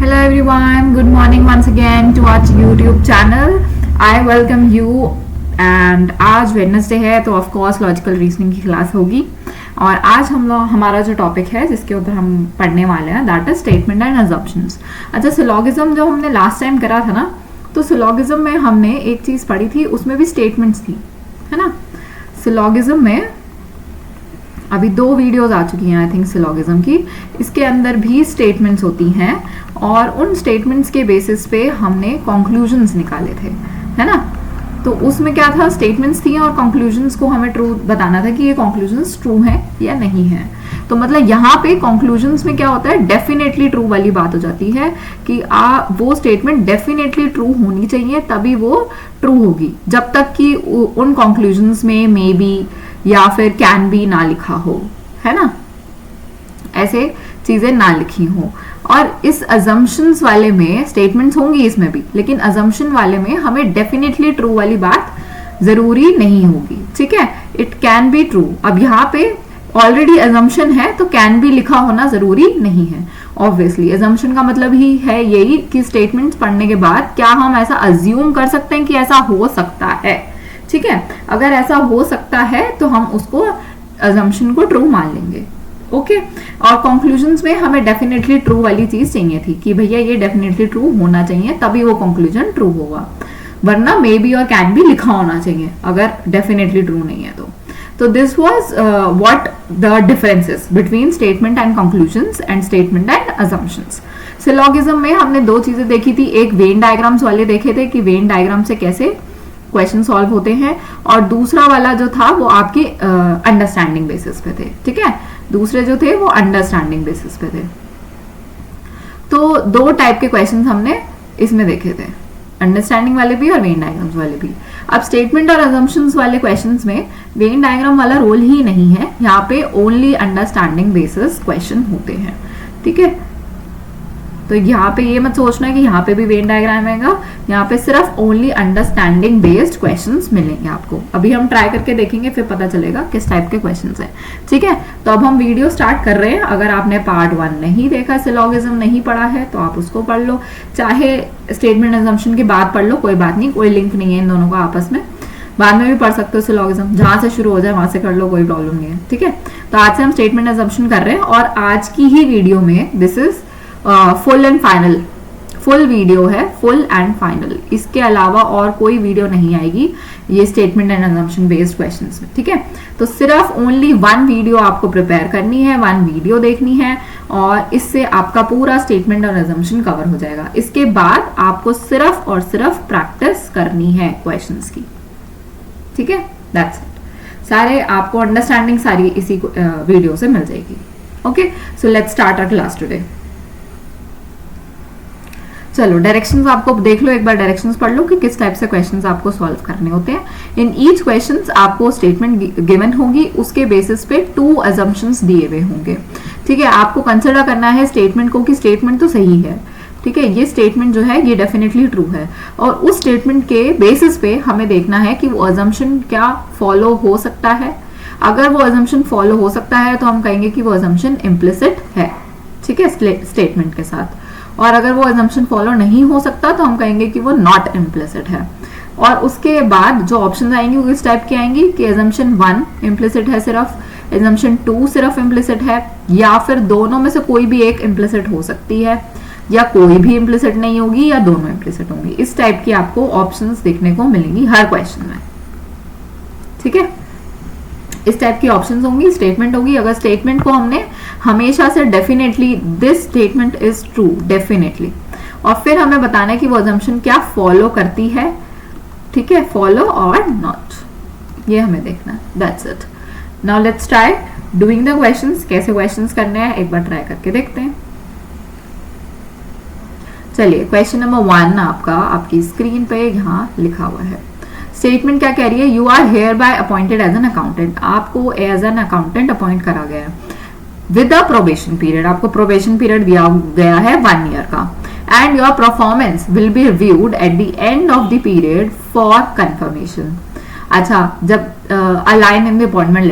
Hello everyone, good morning once again to our YouTube channel. I welcome you and आज Wednesday है तो of course logical reasoning की class होगी और आज हम लोग हमारा जो टॉपिक है जिसके ऊपर हम पढ़ने वाले हैं that is statement and assumptions. अच्छा, सिलोगिज्म जो हमने लास्ट टाइम करा था ना, तो सिलोगिज्म में हमने एक चीज पढ़ी थी, उसमें भी स्टेटमेंट्स थी, है ना। सिलोगिज्म में अभी 2 वीडियोस आ चुकी हैं आई थिंक सिलोगिज्म की, इसके अंदर भी स्टेटमेंट्स होती हैं और उन स्टेटमेंट्स के बेसिस पे हमने कंक्लूजन्स निकाले थे, है ना। तो उसमें क्या था, स्टेटमेंट्स थी और कंक्लूजन्स को हमें ट्रू बताना था कि ये कंक्लूजन्स ट्रू हैं या नहीं है। तो मतलब यहाँ पे कंक्लूजन्स में क्या होता है, डेफिनेटली ट्रू वाली बात हो जाती है कि वो स्टेटमेंट डेफिनेटली ट्रू होनी चाहिए तभी वो ट्रू होगी, जब तक कि उन कंक्लूजन्स में मे बी या फिर कैन बी ना लिखा हो, है ना, ऐसे चीजें ना लिखी हो। और इस अजम्पशंस वाले में स्टेटमेंट्स होंगी इसमें भी, लेकिन अजम्पशन वाले में हमें डेफिनेटली ट्रू वाली बात जरूरी नहीं होगी, ठीक है। It can be true. अब यहाँ पे ऑलरेडी अजम्पशन है तो कैन बी लिखा होना जरूरी नहीं है। ऑब्वियसली अजम्पशन का मतलब ही है यही कि स्टेटमेंट्स पढ़ने के बाद क्या हम ऐसा अज्यूम कर सकते हैं कि ऐसा हो सकता है, ठीक है। अगर ऐसा हो सकता है तो हम उसको अजम्पशन को ट्रू मान लेंगे, ओके। और कंक्लूजन्स में हमें डेफिनेटली ट्रू वाली चीज चाहिए थी कि भैया ये डेफिनेटली ट्रू होना चाहिए तभी वो कंक्लूजन ट्रू होगा, वरना मे बी और कैन बी लिखा होना चाहिए अगर डेफिनेटली ट्रू नहीं है तो this was what the differences between statement and conclusions and statement and assumptions. Syllogism में हमने 2 चीजें देखी थी, एक वेन डायग्राम्स वाले देखे थे कि वेन डायग्राम से कैसे क्वेश्चन सॉल्व होते हैं, और दूसरा वाला जो था वो आपकी अंडरस्टैंडिंग बेसिस पे थे, ठीक है। दूसरे जो थे वो अंडरस्टैंडिंग बेसिस पे थे। तो 2 टाइप के क्वेश्चंस हमने इसमें देखे थे, अंडरस्टैंडिंग वाले भी और वेन डायग्राम्स वाले भी। अब स्टेटमेंट और अजम्पशंस वाले क्वेश्चंस में वेन डायग्राम वाला रोल ही नहीं है, यहाँ पे ओनली अंडरस्टैंडिंग बेसिस क्वेश्चन होते हैं, ठीक है। तो यहाँ पे ये मत सोचना कि यहाँ पे भी वेन डायग्राम आएगा, यहाँ पे सिर्फ ओनली अंडरस्टैंडिंग बेस्ड क्वेश्चंस मिलेंगे आपको। अभी हम ट्राई करके देखेंगे, फिर पता चलेगा किस टाइप के क्वेश्चंस हैं, ठीक है। तो अब हम वीडियो स्टार्ट कर रहे हैं। अगर आपने पार्ट 1 नहीं देखा, सिलोगिज्म नहीं पढ़ा है, तो आप उसको पढ़ लो, चाहे स्टेटमेंट अजम्पशन के बाद पढ़ लो, कोई बात नहीं, कोई लिंक नहीं है इन दोनों का आपस में। बाद में भी पढ़ सकते हो सिलोगिज्म, जहां से शुरू हो जाए वहां से कर लो, कोई प्रॉब्लम नहीं है, ठीक है। तो आज से हम स्टेटमेंट अजम्पशन कर रहे हैं और आज की ही वीडियो में this is full and final, full video है, फुल एंड फाइनल। इसके अलावा और कोई वीडियो नहीं आएगी ये statement and assumption based questions में, ठीक है। तो सिर्फ ओनली 1 वीडियो आपको प्रिपेयर करनी है, 1 वीडियो देखनी है और इससे आपका पूरा स्टेटमेंट और अजम्पशन कवर हो जाएगा। इसके बाद आपको सिर्फ और सिर्फ प्रैक्टिस करनी है क्वेश्चंस की, ठीक है। That's it. सारे आपको अंडरस्टैंडिंग सारी इसी वीडियो से मिल जाएगी, okay. So let's start our class today. चलो डायरेक्शंस आपको देख लो, एक बार डायरेक्शंस पढ़ लो कि किस टाइप से क्वेश्चंस आपको सॉल्व करने होते हैं। इन ईच क्वेश्चंस आपको स्टेटमेंट गिवन होगी, उसके बेसिस पे 2 अजम्पशंस दिए हुए होंगे, ठीक है। आपको कंसिडर करना है स्टेटमेंट को कि स्टेटमेंट तो सही है, ठीक है, ये स्टेटमेंट जो है ये डेफिनेटली ट्रू है, और उस स्टेटमेंट के बेसिस पे हमें देखना है कि वो अजम्पशन क्या फॉलो हो सकता है। अगर वो अजम्पशन फॉलो हो सकता है तो हम कहेंगे कि वो अजम्पशन इम्प्लिसिट है, ठीक है, स्टेटमेंट के साथ। और अगर वो अजम्पशन फॉलो नहीं हो सकता तो हम कहेंगे कि वो नॉट इम्प्लिसिट है। और उसके बाद जो ऑप्शन आएंगी वो इस टाइप की आएंगी कि अजम्पशन 1 इम्प्लिसिट है सिर्फ, अजम्पशन 2 सिर्फ इम्प्लिसिट है, या फिर दोनों में से कोई भी एक इम्प्लिसिट हो सकती है, या कोई भी इम्प्लिसिट नहीं होगी, या दोनों इम्प्लिसिट होंगी। इस टाइप की आपको ऑप्शंस देखने को मिलेंगी हर क्वेश्चन में, ठीक है। इस टाइप की ऑप्शंस होंगी, स्टेटमेंट होगी। अगर स्टेटमेंट को हमने हमेशा से definitely this statement is true definitely, और फिर हमें बताना है कि वो अजम्पशन क्या फॉलो करती है, ठीक है, फॉलो और नॉट, ये हमें देखना है। That's it. Now let's try doing the questions. कैसे क्वेश्चंस करने हैं एक बार ट्राई करके देखते हैं। चलिए क्वेश्चन नंबर 1 आपकी स्क्रीन पे यहाँ लिखा हुआ है। स्टेटमेंट क्या कह रही है, you are hereby appointed as an accountant, आपको एज एन अकाउंटेंट अपॉइंट करा गया है विद अ प्रोबेशन पीरियड, आपको प्रोबेशन पीरियड दिया गया है 1 ईयर का, and your performance will be reviewed at the end of the period for confirmation. अच्छा, जब a line in the appointment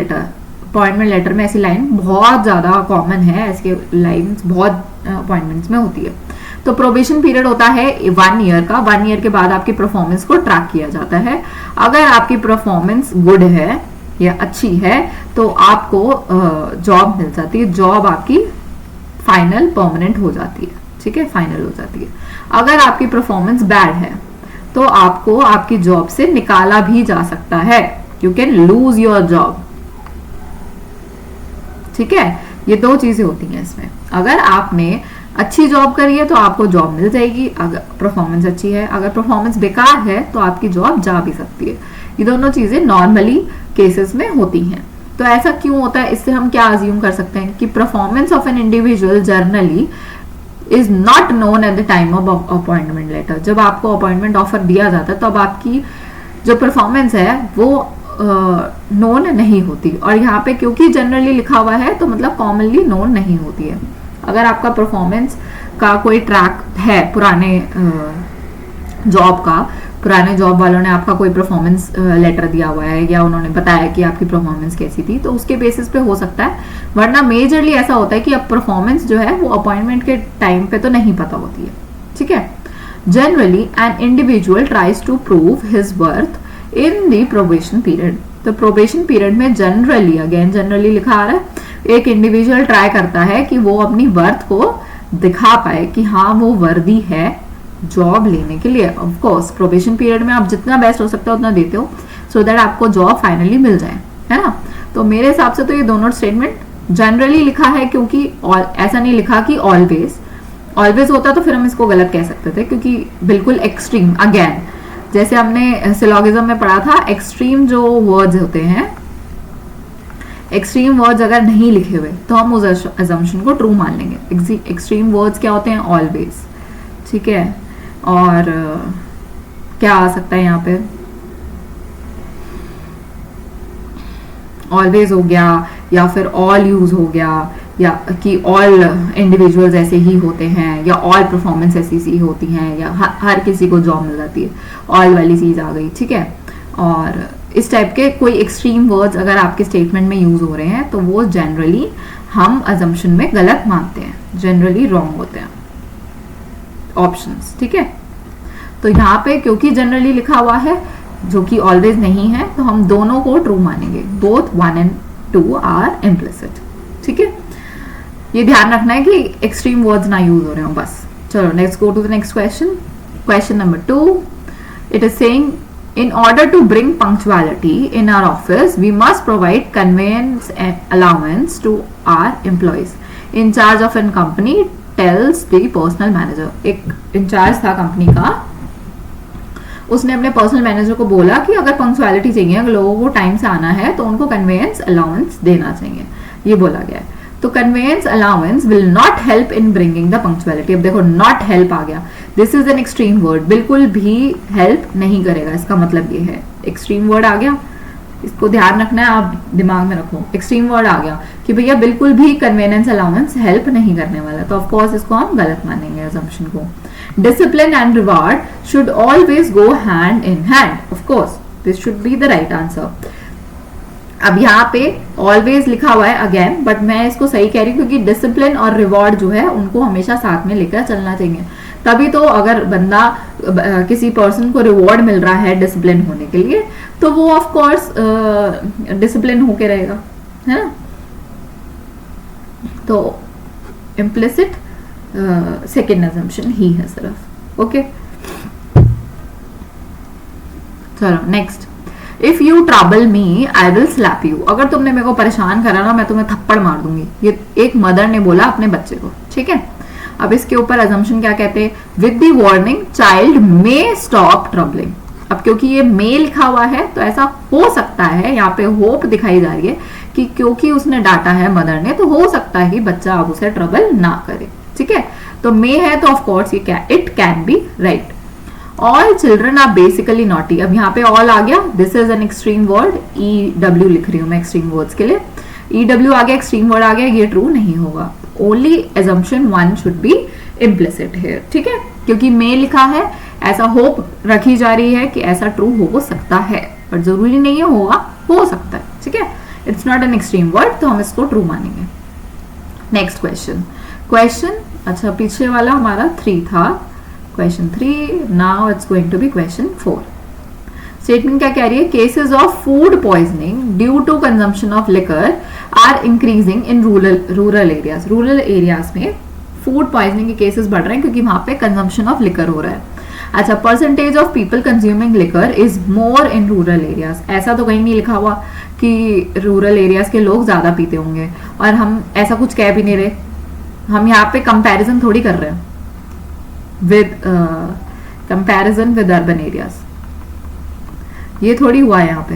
letter में ऐसी लाइन बहुत ज्यादा कॉमन है, ऐसी लाइंस बहुत अपॉइंटमेंट्स में होती है। तो प्रोबेशन पीरियड होता है 1 ईयर का। 1 ईयर के बाद आपकी परफॉर्मेंस को ट्रैक किया जाता है। अगर आपकी परफॉर्मेंस गुड है या अच्छी है तो आपको जॉब मिल जाती है, जॉब आपकी फाइनल परमानेंट हो जाती है, ठीक है, फाइनल हो जाती है। अगर आपकी परफॉर्मेंस बैड है तो आपको आपकी जॉब से निकाला भी जा सकता है, you can lose your job, ठीक है। ये दो चीजें होती हैं इसमें। अगर आपने अच्छी जॉब करी है तो आपको जॉब मिल जाएगी, अगर परफॉर्मेंस अच्छी है। अगर परफॉर्मेंस बेकार है तो आपकी जॉब जा भी सकती है। ये दोनों चीजें नॉर्मली केसेस में होती हैं। तो ऐसा क्यों होता है, इससे हम क्या अज्यूम कर सकते हैं कि performance of an individual generally is not known at the time of appointment letter. जब आपको अपॉइंटमेंट ऑफर दिया जाता है तब आपकी जो परफॉर्मेंस है वो नोन नहीं होती। और यहाँ पे क्योंकि जनरली लिखा हुआ है तो मतलब कॉमनली नोन नहीं होती है। अगर आपका परफॉर्मेंस का कोई ट्रैक है पुराने जॉब का, पुराने जॉब वालों ने आपका कोई परफॉर्मेंस लेटर दिया हुआ है या उन्होंने बताया कि आपकी परफॉर्मेंस कैसी थी, तो उसके बेसिस पे हो सकता है। वरना मेजरली ऐसा होता है कि अब परफॉर्मेंस जो है वो अपॉइंटमेंट के टाइम पे तो नहीं पता होती है, ठीक है। Generally an individual tries to prove his worth in the probation period. तो प्रोबेशन पीरियड में जनरली, अगेन जनरली लिखा आ रहा है, एक इंडिविजुअल ट्राई करता है कि वो अपनी वर्थ को दिखा पाए कि हाँ वो वर्दी है जॉब लेने के लिए। ऑफ कोर्स प्रोबेशन पीरियड में आप जितना बेस्ट हो सकता है उतना देते हो सो दैट आपको जॉब फाइनली मिल जाए, है ना। तो मेरे हिसाब से तो ये दोनों स्टेटमेंट जनरली लिखा है, क्योंकि ऐसा नहीं लिखा कि ऑलवेज होता तो फिर हम इसको गलत कह सकते थे, क्योंकि बिल्कुल एक्सट्रीम, अगेन जैसे हमने सिलोगिज्म में पढ़ा था, एक्सट्रीम जो वर्ड्स होते हैं, एक्सट्रीम वर्ड्स अगर नहीं लिखे हुए तो हम उस अजम्पशन को ट्रू मान लेंगे। एक्सट्रीम वर्ड्स क्या होते हैं, ऑलवेज, ठीक है। और क्या आ सकता है यहाँ पे, ऑलवेज हो गया, या फिर ऑल यूज हो गया, या कि ऑल इंडिविजुअल्स ऐसे ही होते हैं, या ऑल परफॉर्मेंस ऐसी सी होती हैं, या हर किसी को जॉब मिल जाती है, ऑल वाली चीज आ गई, ठीक है। और इस टाइप के कोई एक्सट्रीम वर्ड्स अगर आपके स्टेटमेंट में यूज हो रहे हैं तो वो जनरली हम अजम्पशन में गलत मानते हैं, जनरली रॉन्ग होते हैं ऑप्शंस, ठीक है। तो यहाँ पे क्योंकि जनरली लिखा हुआ है जो कि ऑलवेज नहीं है, तो हम दोनों को ट्रू मानेंगे, बोथ 1 and 2 आर इम्प्लिसिट, ठीक है। ये ध्यान रखना है कि एक्सट्रीम वर्ड्स ना यूज हो रहे हो बस। चलो next go to the next question. Question number 2, it is saying in order to bring punctuality in our office we must provide conveyance and allowance to our employees. In charge of an company tells the personal manager. एक in charge था company का, उसने अपने personal manager को बोला कि अगर punctuality चाहिए, अगर लोगों को टाइम से आना है तो उनको कन्वेयंस अलाउंस देना चाहिए, ये बोला गया है। तो conveyance allowance will not help in bringing the punctuality. अब देखो नॉट हेल्प आ गया, this is an extreme word, बिल्कुल भी हेल्प नहीं करेगा, इसका मतलब ये है एक्सट्रीम वर्ड आ गया, इसको ध्यान रखना है, आप दिमाग में रखो। एक्सट्रीम वर्ड आ गया कि भैया बिल्कुल भी कन्वेनियंस अलाउंस हेल्प नहीं करने वाला, तो ऑफकोर्स इसको हम गलत मानेंगे असम्पशन को। Discipline and reward should always go hand in hand, of course this should be the right answer. अब यहाँ पे ऑलवेज लिखा हुआ है अगेन, बट मैं इसको सही कह रही हूँ क्योंकि डिसिप्लिन और रिवॉर्ड जो है उनको हमेशा साथ में लेकर चलना चाहिए। तभी तो अगर बंदा किसी पर्सन को रिवॉर्ड मिल रहा है डिसिप्लिन होने के लिए तो वो ऑफ कोर्स डिसिप्लिन होके रहेगा, है ना। तो इम्प्लिसिट सेकेंड असम्पशन ही है सिर्फ, ओके। चलो next, if you trouble me I will slap you. अगर तुमने मेरे को परेशान करा ना मैं तुम्हें थप्पड़ मार दूंगी, ये एक मदर ने बोला अपने बच्चे को, ठीक है। अब इसके ऊपर अजम्पशन क्या कहते हैं, with the warning child may stop troubling. अब क्योंकि ये मे लिखा हुआ है तो ऐसा हो सकता है, यहाँ पे होप दिखाई जा रही है कि क्योंकि उसने डांटा है मदर ने तो हो सकता है कि बच्चा अब उसे ट्रबल ना करे, ठीक है। तो मे है तो ऑफ कोर्स ये क्या, it can be right. All children are basically naughty. अब यहाँ पे ऑल आ गया, this is an extreme word, EW लिख रही हूं मैं एक्सट्रीम वर्ड्स के लिए, EW आ गया, एक्सट्रीम वर्ड आ गया, ये ट्रू नहीं होगा। Only assumption 1 should be implicit here, ठीक है। क्योंकि मे लिखा है, ऐसा होप रखी जा रही है कि ऐसा ट्रू हो सकता है, पर जरूरी नहीं है होगा, हो सकता है, ठीक है। It's not an extreme word, तो हम इसको ट्रू मानेंगे। नेक्स्ट क्वेश्चन, क्वेश्चन अच्छा, पीछे वाला हमारा 3 था, question 3. Now it's going to be question 4. Statement क्या कह रही है? Cases of food poisoning due to consumption of liquor are increasing in rural areas. Rural areas में फूड पॉइजनिंग के केसेस बढ़ रहे हैं क्योंकि वहां पे कंजम्पशन ऑफ लिकर हो रहा है. अच्छा, percentage of people consuming liquor is more in rural areas. ऐसा तो कहीं नहीं लिखा हुआ कि रूरल एरियाज के लोग ज्यादा पीते होंगे, और हम ऐसा कुछ कह भी नहीं रहे. हम यहाँ पे कंपैरिजन थोड़ी कर रहे हैं with comparison with urban areas. ये थोड़ी हुआ है यहाँ पे.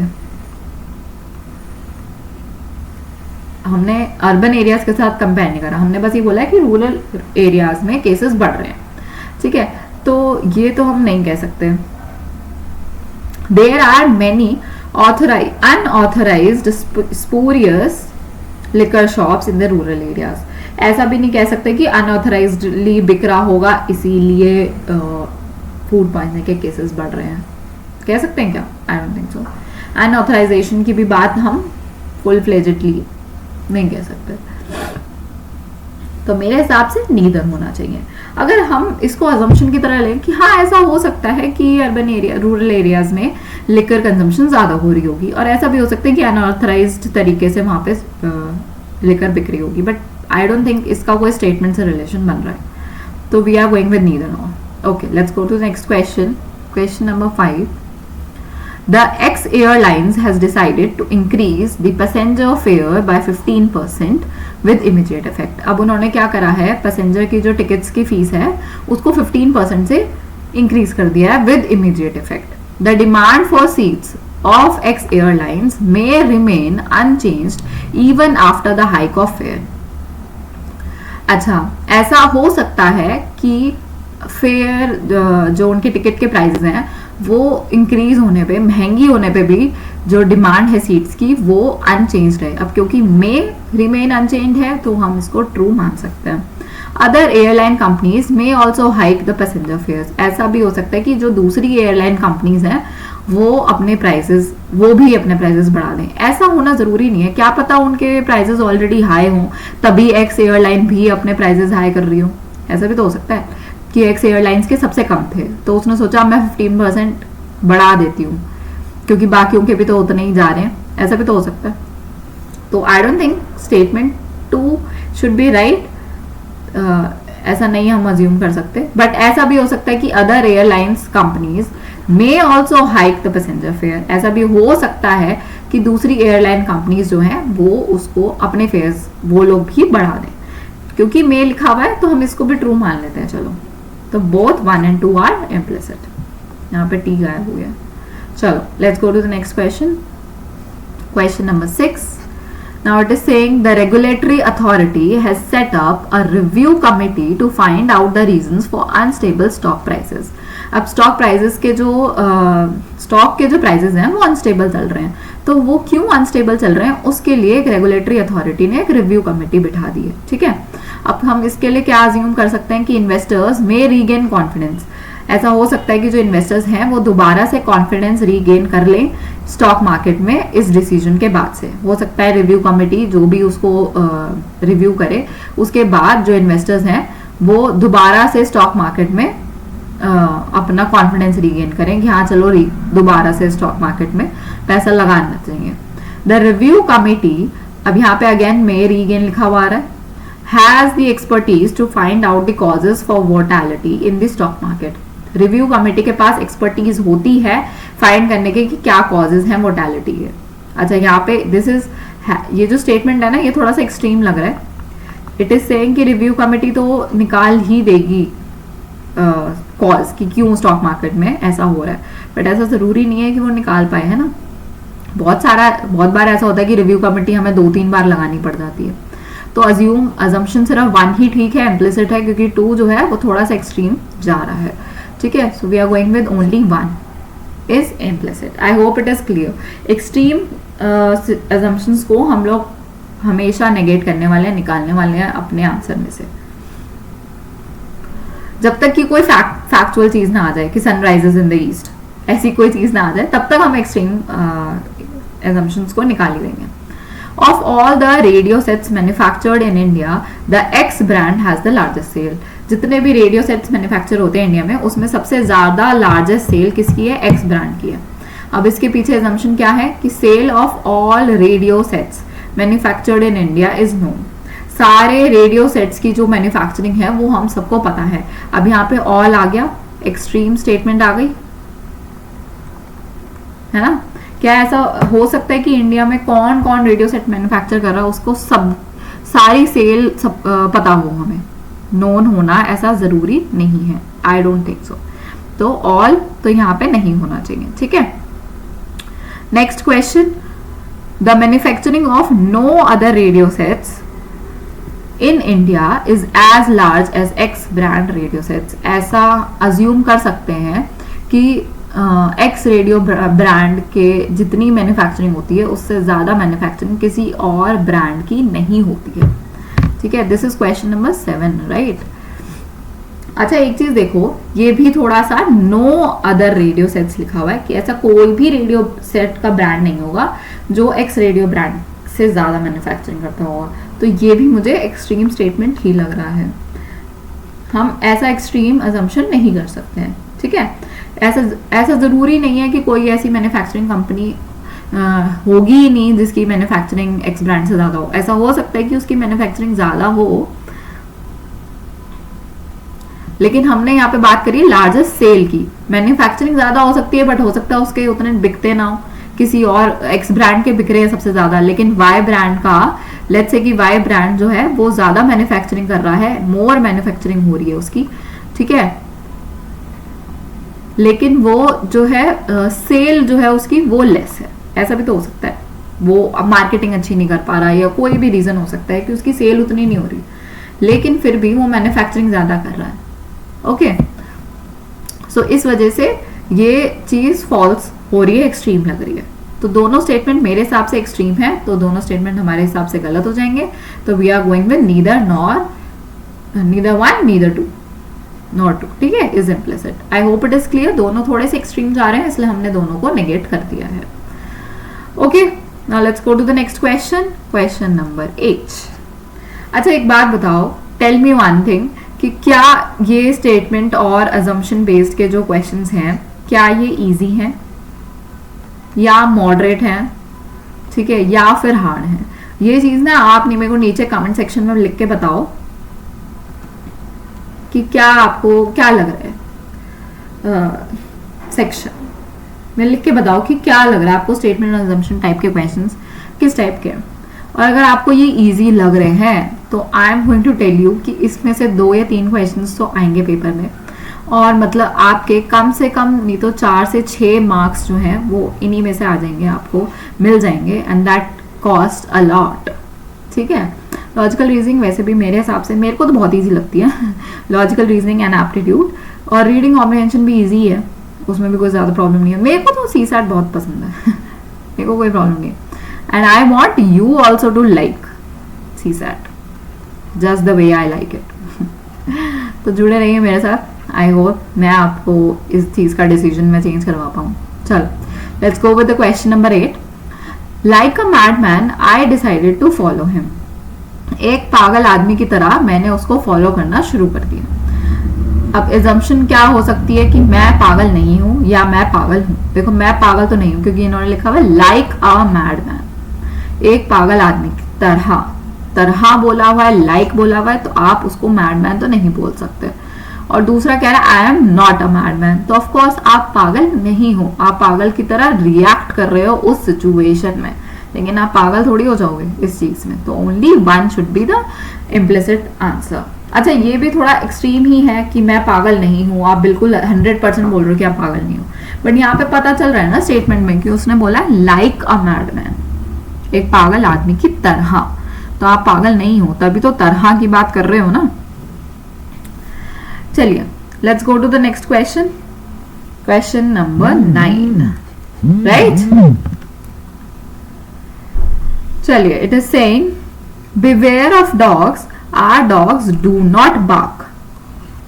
हमने अर्बन एरियाज के साथ कंपेयर नहीं करा, हमने बस ये बोला है कि रूरल एरियाज में केसेस बढ़ रहे हैं. ठीक है, तो ये तो हम नहीं कह सकते. There are many unauthorized spurious liquor shops in the rural areas. ऐसा भी नहीं कह सकते कि अनऑथराइज्डली बिक रहा होगा इसीलिए फूड पॉइजनिंग के केसेस बढ़ रहे हैं. कह सकते हैं क्या? I don't think so. अनऑथराइजेशन की भी बात हम फुल फ्लेजेडली नहीं कह सकते. तो मेरे हिसाब से नीदर होना चाहिए. अगर हम इसको अजम्पशन की तरह लें कि हाँ ऐसा हो सकता है कि अर्बन एरिया रूरल एरियाज में लिकर कंजम्पशन ज्यादा हो रही होगी, और ऐसा भी हो सकता है कि अनऑथराइज्ड तरीके से वहां पे लिकर बिक रही होगी, बट आई डोंट थिंक इसका कोई स्टेटमेंट से रिलेशन बन रहा है. तो we are going with neither nor. Okay, let's go to next question. Question number 5. The X Airlines has decided to increase the passenger fare by 15% with immediate effect. अब उन्होंने क्या करा है? पैसेंजर की जो टिकट्स की फीस है उसको 15% से इंक्रीज कर दिया है with immediate effect. The demand for seats of X Airlines may remain unchanged even after the hike of fare. अच्छा, ऐसा हो सकता है कि फेयर जो उनके टिकट के प्राइसेस हैं वो इंक्रीज होने पे, महंगी होने पे भी जो डिमांड है सीट्स की वो अनचेंज्ड है. अब क्योंकि मे रिमेन अनचेंज्ड है तो हम इसको ट्रू मान सकते हैं. Other airline companies may also hike the passenger fares. ऐसा भी हो सकता है कि जो दूसरी एयरलाइन कंपनीज हैं वो भी अपने प्राइसेस बढ़ा दें. ऐसा होना जरूरी नहीं है. क्या पता उनके प्राइसेस ऑलरेडी हाई हों तभी एक्स एयरलाइन भी अपने प्राइसेस हाई कर रही हो. ऐसा भी तो हो सकता है कि एक्स एयरलाइंस के सबसे कम थे तो उसने सोचा मैं 15% बढ़ा देती हूँ क्योंकि बाकियों के भी तो उतने ही जा रहे हैं. ऐसा भी तो हो सकता है. तो I don't think statement 2 should be right. ऐसा नहीं हम अज्यूम कर सकते, बट ऐसा भी हो सकता है कि other airlines companies may also hike the passenger fair. ऐसा भी हो सकता है कि दूसरी एयरलाइन कंपनीज जो हैं वो उसको अपने फेयर्स वो लोग भी बढ़ा दें. क्योंकि मे लिखा हुआ है तो हम इसको भी ट्रू मान लेते हैं. चलो, तो बोथ 1 and 2 आर इम्प्लिसिट. यहाँ पे टी गायब हो गया. चलो, let's go to the next question. Question number 6. Now it is saying the regulatory authority has set up a review committee to find out the reasons for unstable stock prices. अब stock prices के जो stock के जो prices हैं वो unstable चल रहे हैं. तो वो क्यों अनस्टेबल चल रहे हैं उसके लिए एक रेगुलेटरी अथॉरिटी ने एक रिव्यू कमेटी बिठा दी है. ठीक है, अब हम इसके लिए क्या अज्यूम कर सकते हैं कि इन्वेस्टर्स में रीगेन कॉन्फिडेंस. ऐसा हो सकता है कि जो इन्वेस्टर्स हैं वो दोबारा से कॉन्फिडेंस रीगेन कर लें स्टॉक मार्केट में इस डिसीजन के बाद से. हो सकता है रिव्यू कमेटी जो भी उसको रिव्यू करे उसके बाद जो इन्वेस्टर्स हैं वो दोबारा से स्टॉक मार्केट में अपना कॉन्फिडेंस रीगेन करें कि हाँ चलो दोबारा से स्टॉक मार्केट में पैसा लगाना चाहिए. द रिव्यू कमेटी, अब यहाँ पे अगेन में रीगेन लिखा हुआ आ रहा है, has the expertise to find out the causes for volatility in the stock market. Review committee के पास एक्सपर्टीज होती है फाइंड करने के कि क्या कॉजेज हैं वोलेटिलिटी के. अच्छा, यहाँ पे ये जो स्टेटमेंट है ना ये थोड़ा सा एक्सट्रीम लग रहा है. इट इज सेइंग कि रिव्यू कमेटी तो निकाल ही देगी कॉज कि क्यों स्टॉक मार्केट में ऐसा हो रहा है, बट ऐसा जरूरी नहीं है कि वो निकाल पाए, है ना. बहुत बार ऐसा होता है कि रिव्यू कमेटी हमें 2-3 बार लगानी पड़ जाती है. तो अजम्पशन सिर्फ 1 ही ठीक है, इम्प्लिसिट है, क्योंकि 2 जो है वो थोड़ा सा एक्सट्रीम जा रहा है. ठीक है, so we are going with only 1 is implicit. I hope it is clear. Extreme assumptions को हम लोग हमेशा नेगेट करने वाले हैं, निकालने वाले हैं अपने आंसर में से, जब तक कि कोई फैक्चुअल चीज ना आ जाए कि सनराइजेस इन द ईस्ट, ऐसी कोई चीज ना आ जाए तब तक हम एक्सट्रीम assumptions को निकाल ही देंगे. Of all the radio sets manufactured in India the X brand has the largest sale. जितने भी रेडियो सेट्स मैन्युफैक्चर होते हैं इंडिया में, उसमें सबसे ज्यादा लार्जेस्ट सेल किसकी है? एक्स ब्रांड की है। अब इसके पीछे असम्पशन क्या है कि sale of all radio sets manufactured in India is known. सारे रेडियो सेट्स की जो मैन्युफैक्चरिंग है वो हम सबको पता है। अब यहाँ पे ऑल आ गया, एक्सट्रीम स्टेटमेंट आ गई, है ना। क्या ऐसा हो सकता है कि इंडिया में कौन कौन रेडियो सेट मैन्युफैक्चर कर रहा है उसको सब सारी सेल सब पता हो, हमें नोन होना ऐसा जरूरी नहीं है। I don't think so. तो ऑल तो यहाँ पे नहीं होना चाहिए, ठीक है। Next question, the manufacturing of no other radio sets in India is as large as X brand radio sets. ऐसा अज्यूम कर सकते हैं कि एक्स रेडियो ब्रांड के जितनी मैन्युफैक्चरिंग होती है उससे ज्यादा मैन्युफैक्चरिंग किसी और ब्रांड की नहीं होती है, ठीक है। This is question number 7, right. अच्छा एक चीज देखो, ये भी थोड़ा सा नो अदर रेडियो सेट्स लिखा हुआ है कि ऐसा कोई भी रेडियो सेट का ब्रांड नहीं होगा जो एक्स रेडियो ब्रांड से ज्यादा मैन्युफैक्चरिंग करता होगा। तो ये भी मुझे एक्सट्रीम स्टेटमेंट ही लग रहा है। हम ऐसा एक्सट्रीम अजम्पशन नहीं कर सकते हैं, ठीक है। ऐसा जरूरी नहीं है कि कोई ऐसी मैन्युफैक्चरिंग कंपनी होगी ही नहीं जिसकी मैन्युफैक्चरिंग एक्स ब्रांड से ज्यादा हो। ऐसा हो सकता है कि उसकी मैन्युफैक्चरिंग ज्यादा हो, लेकिन हमने यहाँ पे बात करी लार्जेस्ट सेल की। मैन्युफैक्चरिंग ज्यादा हो सकती है बट हो सकता है उसके उतने बिकते ना हो, किसी और एक्स ब्रांड के बिक रहे हैं सबसे ज्यादा, लेकिन वाई ब्रांड का, लेट्स से कि वाई ब्रांड जो है वो ज्यादा मैन्युफैक्चरिंग कर रहा है, मोर मैन्युफैक्चरिंग हो रही है उसकी, ठीक है। लेकिन वो जो है सेल जो है उसकी वो लेस है, ऐसा भी तो हो सकता है। वो मार्केटिंग अच्छी नहीं कर पा रहा है या कोई भी रीजन हो सकता है कि उसकी सेल उतनी नहीं हो रही, लेकिन फिर भी वो मैन्युफैक्चरिंग ज्यादा कर रहा है, ओके। सो इस वजह से ये चीज फॉल्स हो रही है, एक्सट्रीम लग रही है। तो दोनों स्टेटमेंट मेरे हिसाब से एक्सट्रीम है, तो दोनों स्टेटमेंट हमारे हिसाब से गलत हो जाएंगे। तो we are going with neither one neither two, not two, ठीक है, is implicit. I hope it is clear. दोनों थोड़े से एक्सट्रीम जा रहे हैं इसलिए हमने दोनों को नेगेट कर दिया है, okay. Now let's go to the next question, question number 8। अच्छा एक बात बताओ, टेल मी वन थिंग, कि क्या ये स्टेटमेंट और अजम्पशन बेस्ड के जो क्वेश्चंस हैं क्या ये इजी हैं या मॉडरेट हैं, ठीक है, या फिर हार्ड हैं? ये चीज ना आप मेरे को नीचे कमेंट सेक्शन में लिख के बताओ कि क्या आपको क्या लग रहा है। सेक्शन में लिख के बताओ कि क्या लग रहा है आपको, स्टेटमेंट और अजम्पशन टाइप के क्वेश्चंस किस टाइप के हैं। और अगर आपको ये इजी लग रहे हैं तो I am going to tell you कि इसमें से 2 या 3 क्वेश्चंस तो आएंगे पेपर में, और मतलब आपके कम से कम नहीं तो 4 से 6 मार्क्स जो हैं वो इन्हीं में से आ जाएंगे, आपको मिल जाएंगे, and that cost a lot, ठीक है। लॉजिकल रीजनिंग वैसे भी मेरे हिसाब से मेरे को तो बहुत ईजी लगती है लॉजिकल रीजनिंग एंड एप्टीट्यूड, और रीडिंग कॉम्प्रिहेंशन भी ईजी है, उसमें भी कोई ज़्यादा प्रॉब्लम नहीं है। मेरे को तो CSAT बहुत पसंद है मेरे को कोई प्रॉब्लम नहीं है, and I want you also to like CSAT just the way I like it तो जुड़े रहिए मेरे साथ, आई होप मैं आपको इस चीज का डिसीजन में चेंज करवा पाऊँ। चल let's go with the question number 8। Like a madman I decided to follow him. एक पागल आदमी की तरह मैंने उसको फॉलो करना शुरू कर दिया। अब एजम्पशन क्या हो सकती है कि मैं पागल नहीं हूं या मैं पागल हूं। देखो मैं पागल तो नहीं हूं क्योंकि इन्होंने लिखा हुआ है लाइक अ मैडमैन, एक पागल आदमी की तरह बोला हुआ है, लाइक बोला हुआ है, तो आप उसको मैडमैन तो नहीं बोल सकते। और दूसरा कह रहा है I am not a madman, तो ऑफ कोर्स आप पागल नहीं हो, आप पागल की तरह रिएक्ट कर रहे हो उस सिचुएशन में, लेकिन आप पागल थोड़ी हो जाओगे इस चीज में। तो only one should be the implicit answer. अच्छा ये भी थोड़ा एक्सट्रीम ही है कि मैं पागल नहीं हूँ, आप बिल्कुल 100% बोल रहे हो कि आप पागल नहीं हो, बट यहाँ पे पता चल रहा है ना स्टेटमेंट में कि उसने बोला लाइक अ मैडमैन, एक पागल आदमी की तरह, तो आप पागल नहीं हो, तभी तो तरह की बात कर रहे हो ना। चलिए let's go to the next question, question number 9, right. चलिए it is saying beware of dogs, our dogs do not bark.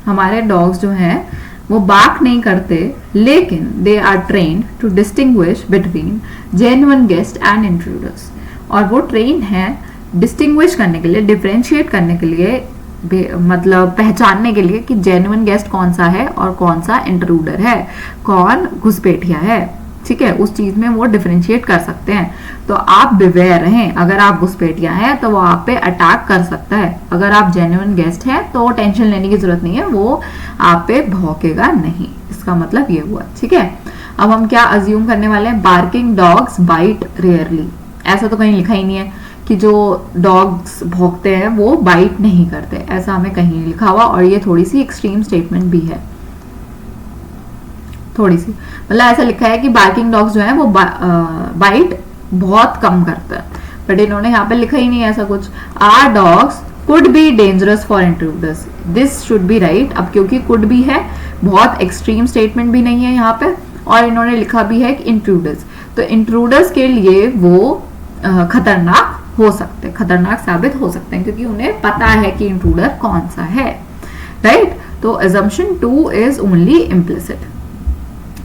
हमारे डॉग्स जो हैं वो बार्क नहीं करते, लेकिन they are trained to distinguish between genuine guest and intruders. और वो ट्रेन है डिस्टिंग्विश करने के लिए, डिफरेंशिएट करने के लिए, मतलब पहचानने के लिए कि जेन्युइन गेस्ट कौन सा है और कौन सा इंट्रूडर है, कौन घुसपैठिया है, ठीक है, उस चीज में वो डिफरेंशिएट कर सकते हैं। तो आप बिवेयर रहें, अगर आप घुसपैठिया हैं तो वो आप पे अटैक कर सकता है, अगर आप जेन्युइन गेस्ट हैं तो टेंशन लेने की जरूरत नहीं है, वो आप पे भौंकेगा नहीं, इसका मतलब ये हुआ, ठीक है। अब हम क्या अज्यूम करने वाले हैं, बार्किंग डॉग्स बाइट रेयरली, ऐसा तो कहीं लिखा ही नहीं है कि जो डॉग्स भौंकते हैं वो बाइट नहीं करते, ऐसा हमें कहीं नहीं लिखा हुआ, और ये थोड़ी सी एक्सट्रीम स्टेटमेंट भी है, थोड़ी सी, मतलब ऐसा लिखा है कि बार्किंग डॉग्स जो है वो बाइट बहुत कम करता है, बट इन्होंने यहाँ पे लिखा ही नहीं है ऐसा कुछ। Are dogs could be dangerous for intruders, this should be right. अब क्योंकि कुड भी है, बहुत एक्सट्रीम स्टेटमेंट भी नहीं है यहाँ पे, और इन्होंने लिखा भी है कि इंट्रूडर्स, तो इंट्रूडर्स के लिए वो खतरनाक हो सकते, खतरनाक साबित हो सकते हैं, क्योंकि उन्हें पता है कि इंट्रूडर कौन सा है, राइट। तो assumption 2 is only implicit.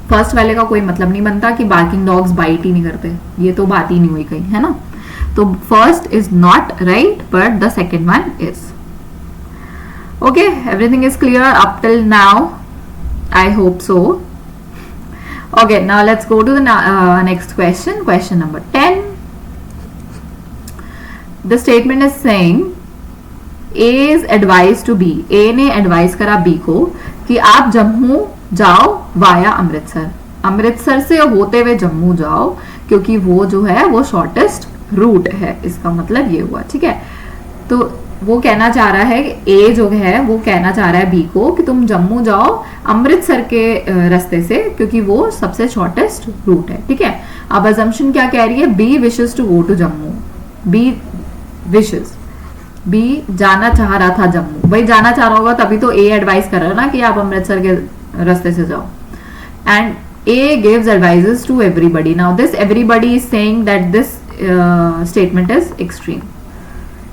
First वाले का कोई मतलब नहीं बनता कि बार्किंग डॉग्स बाइट ही नहीं करते, ये तो बात ही नहीं हुई कहीं, है ना। तो first is not right but the second one is. Okay, everything is clear up till now, I hope so. Okay, now let's go to the next question, question number 10. The statement is saying A is advised to B, A ने advise करा B को कि आप जम्मू जाओ via Amritsar, Amritsar से होते हुए जम्मू जाओ, क्योंकि वो जो है वो शॉर्टेस्ट रूट है, इसका मतलब ये हुआ, ठीक है। तो वो कहना चाह रहा है, ए जो है वो कहना चाह रहा है बी को कि तुम जम्मू जाओ अमृतसर के रास्ते से, क्योंकि वो सबसे शॉर्टेस्ट रूट है, ठीक है। अब अजम्पशन क्या कह रही है, B wishes to go to Jammu, B wishes, B जाना चाह रहा था जम्मू, भाई जाना चाह रहा होगा तभी तो ए एडवाइस कर रहा है ना कि आप अमृतसर के रास्ते से जाओ, and A gives advises to everybody. Now this everybody is saying that this statement is extreme,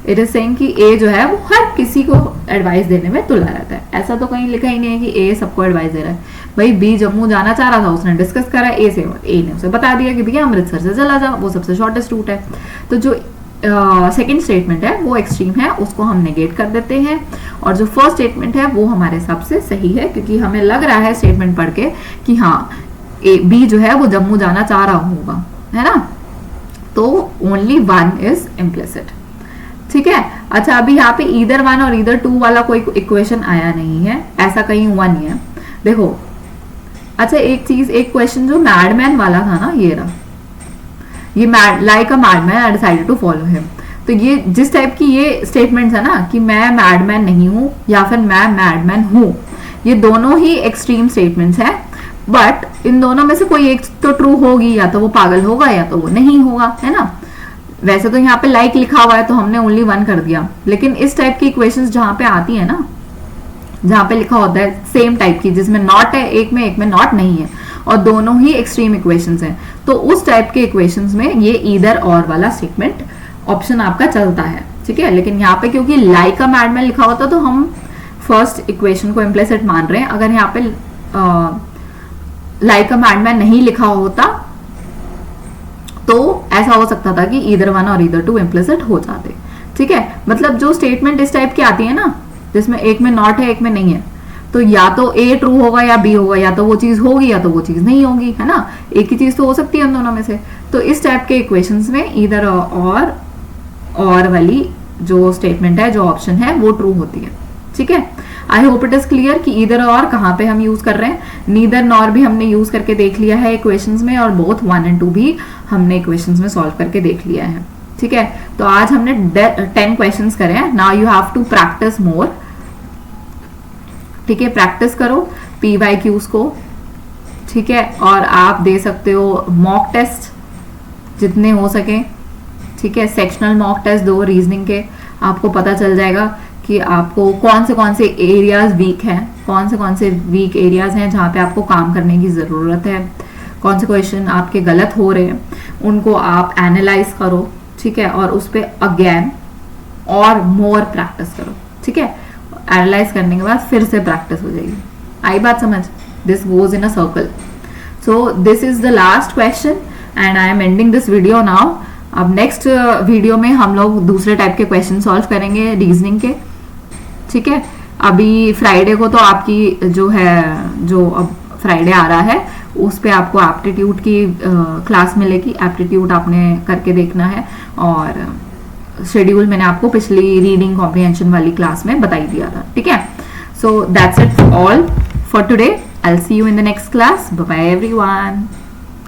it is saying कि ए जो है वो हर किसी को एडवाइस देने में तुला रहता है, ऐसा तो कहीं लिखा ही नहीं है कि ए सबको एडवाइस दे रहा है। भाई बी जम्मू जाना चाह रहा था, उसने डिस्कस करा ए से, ए ने उसे बता दिया कि भैया अमृतसर से चला जा, वो सबसे शॉर्टेस्ट रूट है। तो जो सेकंड स्टेटमेंट है वो एक्सट्रीम है, उसको हम नेगेट कर देते हैं, और जो फर्स्ट स्टेटमेंट है वो हमारे हिसाब से सही है, क्योंकि हमें लग रहा है स्टेटमेंट पढ़ के कि हाँ बी जो है वो जम्मू जाना चाह रहा होगा, है ना। तो ओनली वन इज इम्प्लिसिट, ठीक है। अच्छा, अभी यहाँ पे ईदर वन और ईदर टू वाला कोई इक्वेशन आया नहीं है, ऐसा कहीं हुआ नहीं है, देखो। अच्छा, एक चीज, एक क्वेश्चन जो मैडमैन वाला था ना, ये रहा, ये like a madman I decided to follow him, तो ये जिस टाइप की ये स्टेटमेंट्स है ना कि मैं मैडमैन नहीं हूं या फिर मैं मैडमैन हूं, ये दोनों ही एक्सट्रीम स्टेटमेंट्स हैं, बट इन दोनों में से कोई एक तो ट्रू होगी, या तो वो पागल होगा या तो वो नहीं होगा, है ना। वैसे तो यहाँ पे लाइक लिखा हुआ है तो हमने ओनली वन कर दिया, लेकिन इस टाइप की इक्वेशंस जहां पे आती है ना, जहां पे लिखा होता है सेम टाइप की, जिसमें नॉट है एक में नॉट नहीं है, और दोनों ही एक्सट्रीम इक्वेशंस हैं, तो उस टाइप के इक्वेशंस में ये ईदर और वाला स्टेटमेंट ऑप्शन आपका चलता है, ठीक है। लेकिन यहाँ पे क्योंकि लाइक अ मैडमैन लिखा होता तो हम फर्स्ट इक्वेशन को इम्प्लिसिट मान रहे हैं, अगर यहाँ पे लाइक अ मैडमैन नहीं लिखा होता तो ऐसा हो सकता था कि ईदर वन और ईदर टू इम्प्लिसिट हो जाते, ठीक है। मतलब जो स्टेटमेंट इस टाइप की आती है ना, जिसमें एक में नॉट है एक में नहीं है, तो या तो ए ट्रू होगा या बी होगा, या तो वो चीज होगी या तो वो चीज नहीं होगी, है ना। एक ही चीज तो हो सकती है उन दोनों में से। तो इस टाइप के इक्वेशंस में ईदर और वाली जो स्टेटमेंट है, जो ऑप्शन है, वो ट्रू होती है, ठीक है। आई होप इट इज क्लियर कि ईदर और कहाँ पे हम यूज कर रहे हैं। नीदर नॉर भी हमने यूज करके देख लिया है इक्वेशंस में, और बोथ 1 और 2 भी हमने इक्वेशंस में सॉल्व करके देख लिया है, ठीक है। तो आज हमने 10 क्वेश्चंस करे हैं। Now you have to practice more, ठीक है। प्रैक्टिस करो PYQs को, ठीक है, और आप दे सकते हो मॉक टेस्ट जितने हो सके, ठीक है। सेक्शनल मॉक टेस्ट दो रीजनिंग के, आपको पता चल जाएगा कि आपको कौन से एरियाज वीक हैं, कौन से वीक एरियाज हैं जहाँ पे आपको काम करने की ज़रूरत है, कौन से क्वेश्चन आपके गलत हो रहे हैं, उनको आप एनालाइज करो, ठीक है, और उस पर अगेन और मोर प्रैक्टिस करो, ठीक है। एनालाइज करने के बाद फिर से प्रैक्टिस हो जाएगी। आई बात समझ? This goes in a circle. So this is the last question and I am ending this video now. अब नेक्स्ट वीडियो में हम लोग दूसरे टाइप के क्वेश्चन सॉल्व करेंगे रीजनिंग के, ठीक है। अभी फ्राइडे को तो आपकी जो है, जो अब फ्राइडे आ रहा है उस पे आपको एप्टीट्यूड की क्लास मिलेगी। एप्टीट्यूड आपने करके देखना है, और शेड्यूल मैंने आपको पिछली रीडिंग कॉम्प्रिहेंशन वाली क्लास में बता ही दिया था, ठीक है। So that's it all for today. I will see you in the next class. Bye bye everyone.